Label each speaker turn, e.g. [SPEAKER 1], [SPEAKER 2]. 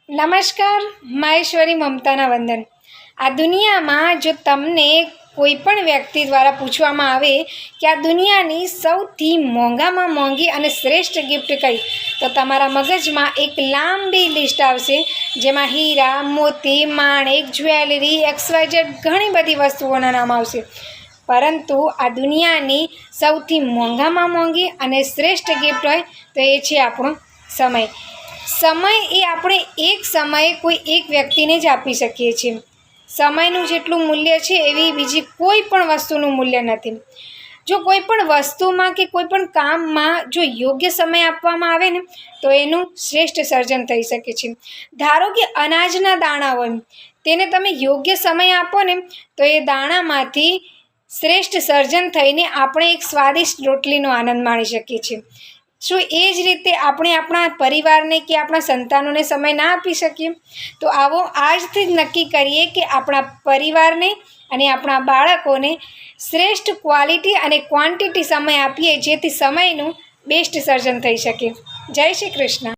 [SPEAKER 1] નમસ્કાર, માહેશ્વરી મમતાના વંદન। આ દુનિયામાં જો તમને કોઈ પણ વ્યક્તિ દ્વારા પૂછવામાં આવે કે આ દુનિયાની સૌથી મોંઘામાં મોંઘી અને શ્રેષ્ઠ ગિફ્ટ કઈ, તો તમારા મગજમાં એક લાંબી લિસ્ટ આવશે, જેમાં હીરા, મોતી, માણેક, જ્વેલરી, XYZ ઘણી બધી વસ્તુઓના નામ આવશે। પરંતુ આ દુનિયાની સૌથી મોંઘામાં મોંઘી અને શ્રેષ્ઠ ગિફ્ટ હોય તો એ છે આપણો સમય। સમય એ આપણે એક સમયે કોઈ એક વ્યક્તિને જ આપી શકીએ છીએ। સમયનું જેટલું મૂલ્ય છે એવી બીજી કોઈ પણ વસ્તુનું મૂલ્ય નથી। જો કોઈ પણ વસ્તુમાં કે કોઈ પણ કામમાં જો યોગ્ય સમય આપવામાં આવે ને તો એનું શ્રેષ્ઠ સર્જન થઈ શકે છે। ધારો કે અનાજના દાણા હોય, તેને તમે યોગ્ય સમય આપો ને તો એ દાણામાંથી શ્રેષ્ઠ સર્જન થઈને આપણે એક સ્વાદિષ્ટ રોટલીનો આનંદ માણી શકીએ છીએ। શું એ જ રીતે આપણે આપણા પરિવારને કે આપણા સંતાનોને સમય ના આપી શકીએ? તો આવો આજથી જ નક્કી કરીએ કે આપણા પરિવારને અને આપણા બાળકોને શ્રેષ્ઠ ક્વોલિટી અને ક્વોન્ટિટી સમય આપીએ, જેથી સમયનું બેસ્ટ સર્જન થઈ શકે। જય શ્રી કૃષ્ણ।